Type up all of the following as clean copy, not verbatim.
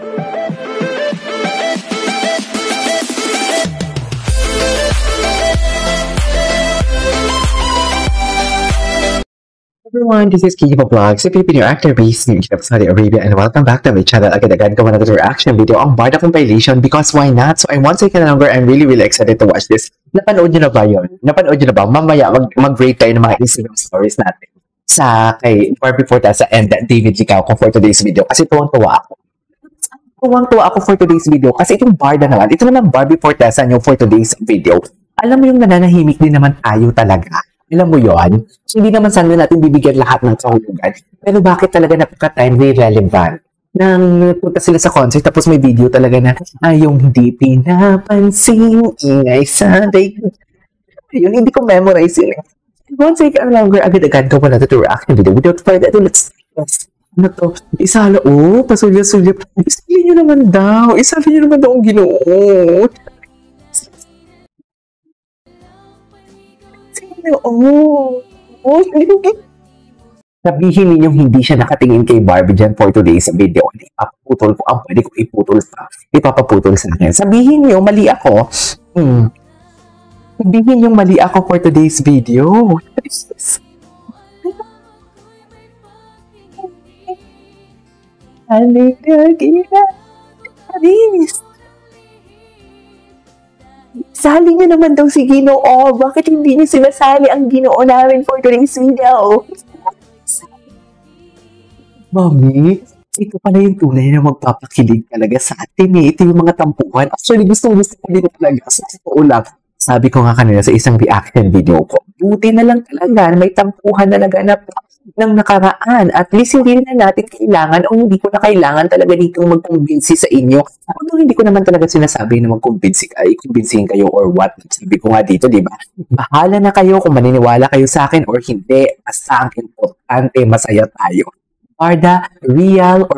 Everyone, this is Kikipo Vlogs, a Filipino actor based in Saudi Arabia, and welcome back to my channel. Agad-agad ko another reaction video ang Barda compilation because why not? So I won't take any longer. I'm really excited to watch this. Napanood nyo na ba yun? Napanood nyo na ba? Mamaya mag-rate tayo ng mga Instagram stories natin sa kay Barbie Forteza and David Licao ko for today's video kasi tuwang-tuwa ako. Tuwang-tuwa ako for today's video kasi itong Barda naman, ito naman Barbie Forteza nyo for today's video. Alam mo yung nananahimik din naman tayo talaga. Alam mo yun? Hindi naman sana natin bibigyan lahat ng kahulugan. Pero bakit talaga napaka-timely relevant? Nang punta sila sa concert tapos may video talaga na yung hindi pinapansin ingay sa daigdig. Yun, hindi ko memorize yun. Once I can longer, agad-agad ko pa natin to reaction video. Without further ado, let's ano to? Isala, pasulya-sulya. Isalin nyo naman daw. Isalin nyo naman daw ang Ginoo. Sabihin ninyong hindi siya nakatingin kay Barbie dyan for today's video. Ipaputol ko ang pwede ko iputol pa. Ipapaputol sa akin. Sabihin niyo, mali ako. Sabihin niyo, mali ako for today's video. Sali niyo naman daw si Ginoo. Bakit hindi niyo sinasali ang Ginoo namin for today's video? Mami, ito pala yung tunay na magpapakilig talaga sa atin eh. Ito yung mga tampuhan. Actually, gusto ko din talaga. Sa totoo lang. Sabi ko nga kanina sa isang reaction video ko, buti na lang talaga may tampuhan na naganap ng nakaraan. At least hindi na natin kailangan o hindi ko na kailangan talaga dito magkumbinsi sa inyo. Although hindi ko naman talaga sinasabi na kumbinsihin kayo or what. Sabi ko nga dito, di ba? Bahala na kayo kung maniniwala kayo sa akin or hindi. Basta ang importante, masaya tayo. Barda, real,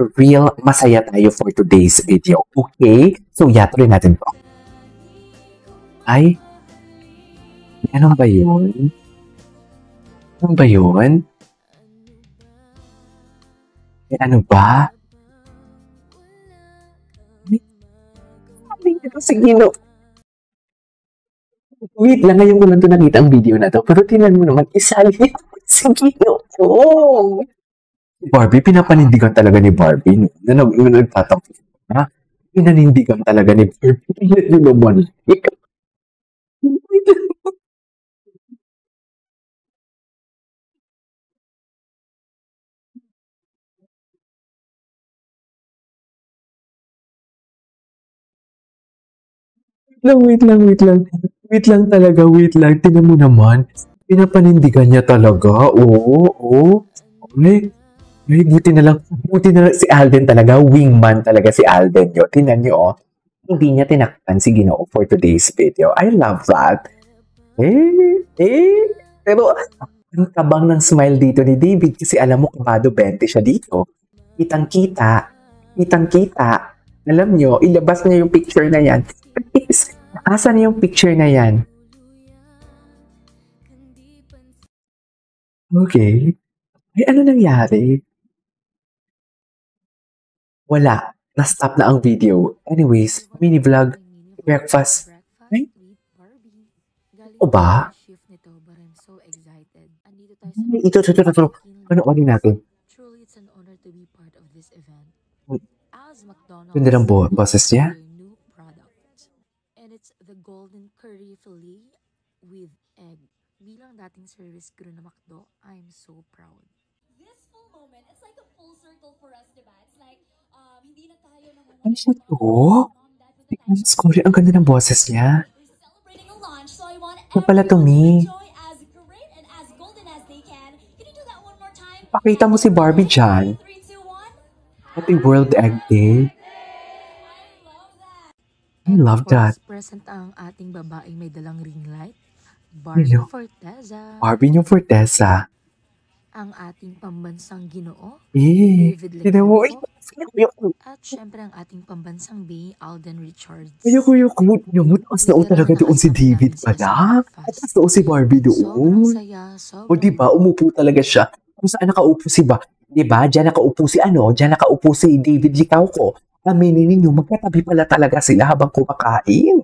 masaya tayo for today's video. Okay? So, tuloy natin to. Ay, ano ba yun? Ano ba yun? Ano ba? Sabi nito si Ginoo. Wait lang, ngayon ko lang ito nakita ang video na to. Pero tingnan mo naman, isali si Ginoo. Barbie, pinapanindigan talaga ni Barbie. Nagtatampo. Ha? Pinanindigan talaga ni Barbie. Tingnan nyo naman. Wait lang talaga, wait lang. Tingnan mo naman. Pinapanindigan niya talaga. Oo. Ay, buti na lang si Alden talaga. Wingman talaga si Alden yun. Tingnan niyo, hindi niya tinakpan si Ginoo for today's video. I love that. Pero, ang kabang ng smile dito ni David kasi alam mo, kabado 20 siya dito. Kitang-kita. Alam nyo, ilabas niya yung picture na yan. Asan yung picture na yan? Okay. Ay, ano nangyari? Wala. Na-stop na ang video. Anyways, mini vlog, breakfast. Ay? O ba? Ito. Ano natin? Ganda ng boses niya. The golden curry fillet with egg. Bilang dating service crew na McDo, I'm so proud. This full moment, it's like a full circle for us, diba? It's like, hindi na tayo na Ano siya to? Sorry, ang ganda ng boses niya. We're celebrating a launch, so I want Ano pala to, everyone me? to enjoy as great and as golden as they can. Can you do that one more time? Pakita mo si Barbie dyan. 3, 2, 1. Happy World Egg Day. I love that. Present ang ating babaeng may dalang ring light, Barbie Forteza. Barbie yung Forteza. Ang ating pambansang Ginoo, David Licao. At syempre ang ating pambansang Bay, Alden Richards. Ayoko. Mas naon talaga doon si David pala. At mas naon si Barbie doon. O diba, umupo talaga siya. Kung saan nakaupo si ba? Diba, dyan nakaupo si David Licao ko. Aminin ninyo, magkatabi pala talaga sila habang kumakain.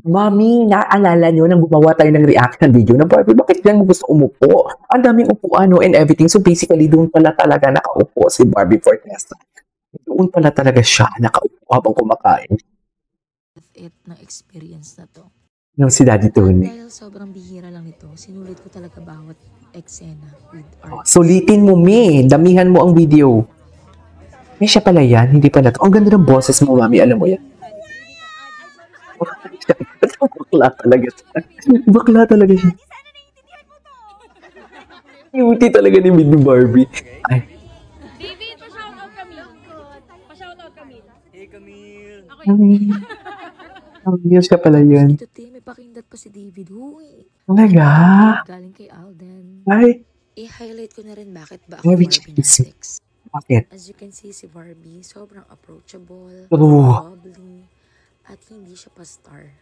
Mami, naalala nyo nang gumawa tayo ng reaction video na Barbie, bakit lang gusto umupo? Ang daming upuan and everything. So basically, doon pala talaga nakaupo si Barbie Fortesta. Doon pala talaga siya nakaupo habang kumakain. It na experience na to. Nung si Daddy Tony. Dahil sobrang bihira lang nito, sinulit ko talaga bawat eksena with art. Sulitin mo, me. Damihan mo ang video. Eh, siya pala yan. Hindi pala to. Ang ganda ng boses mo, Mami. Alam mo yan. Bakla talaga siya. Bakla talaga siya. Cutie talaga ni Mini Barbie. Ay. David, pa-shoutout kami. Pa-shoutout kami. Hey, Camille! Camille siya pala yun. Dito, te, may pakindat pa si David. Huy! Talaga? Galing kay Alden. Ay. I-highlight ko na rin bakit ba Ay, ako which Barbie is- Nastics. Bakit? As you can see, si Barbie, sobrang approachable, Oh. bubbly, at hindi siya pa-star.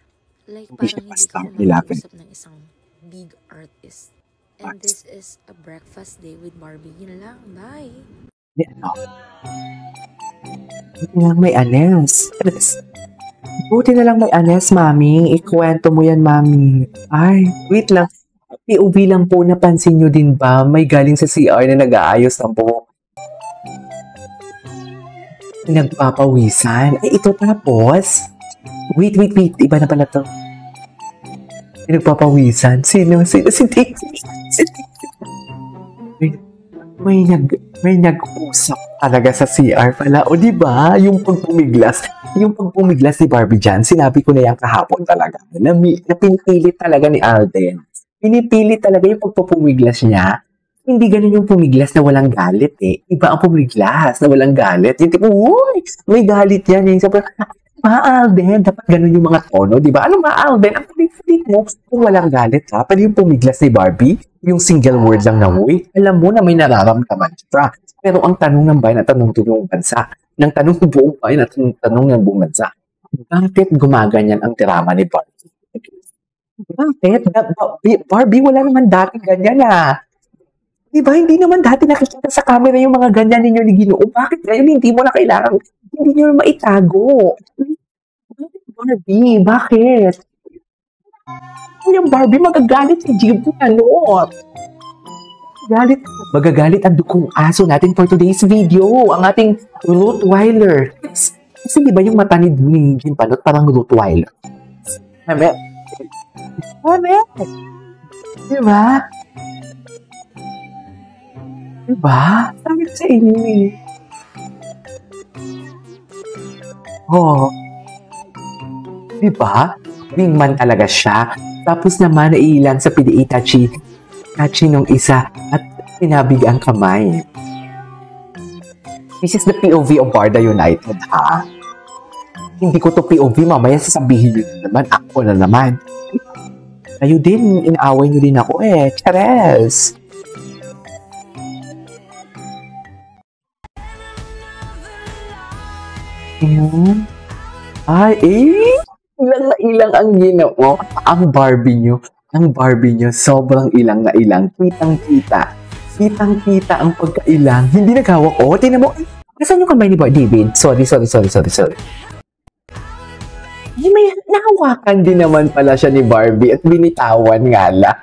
Like, Hindi siya parang hindi pa-star, ka nilapit. nakiusap ng isang big artist. And this is a breakfast day with Barbie. Yun lang, bye! Ano? Buti na lang may anes. Buti na lang may anes, Mami. Ikwento mo yan, Mami. Ay, wait lang. POV lang po, napansin nyo din ba? May galing sa CR na nag-aayos ng buhok. Nagpapawisan. Ay, ito tapos. Wait. Iba na pala to. Nagpapawisan. Sino? Si Dick. May nag-usap talaga sa CR pala. O, di ba? Yung pagpumiglas ni Barbie dyan, sinabi ko na yan kahapon talaga. Na pinipilit talaga ni Alden. Pinipilit talaga yung pagpupumiglas niya. Hindi ganun yung pumiglas na walang galit eh. Iba ang pumiglas na walang galit. Yung tipo, uy, may galit yan. Yung sabi, Alden, dapat ganun yung mga tono, di ba? Ano Alden, ang pilit mo kung walang galit ha. Pero yung pumiglas ni Barbie, yung single word lang na, uy, alam mo na may nararamdaman siya. Pero ang tanong ng bayan at tanong ng bansa, ng tanong ng buong bayan at tanong ng buong bansa, bakit gumaganyan ang drama ni Barbie? Bakit? Barbie, wala naman dati ganyan ah. Diba, hindi naman dati nakikita sa camera yung mga ganyan ninyo ni Ginoo. Bakit ngayon hindi mo na kailangan, hindi nyo na maitago? Barbie, bakit? Yung Barbie, magagalit si Jibo, ano? Magagalit ang dukong aso natin for today's video. Ang ating Rottweiler. Kasi di ba yung mata ni Jim Panot parang Rottweiler? Amen. Diba? Diba? Sabi ko sa inyo eh. Oh. Diba? Wingman talaga siya. Tapos naman naiilan sa PDA Tachi nung isa at pinabig ang kamay. This is the POV of Barda United, ha? Hindi ko to POV, mamaya sasabihin nyo naman, ako na naman. Kayo din, inaaway nyo din ako eh. Chares! Ay, ilang na ilang ang Ginoo. Ang Barbie nyo, sobrang ilang na ilang. Kitang-kita ang pagkailang. Hindi naghawak. Oh, tinan mo. Nasaan yung kamay ni David? Sorry. May nahawakan din naman pala siya ni Barbie at binitawan nga lang.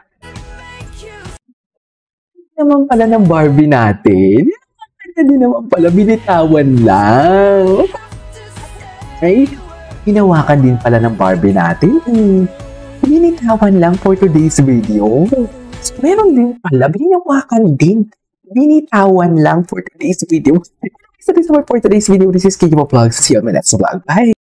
Naman pala ng Barbie natin. Hindi naman pala, binitawan lang. Ay, hinawakan din pala ng Barbie natin. Binitawan lang for today's video. Meron din pala, binawakan din. Binitawan lang for today's video. So this is for today's video. This is Kiki Vlogs. See you on my next vlog. Bye!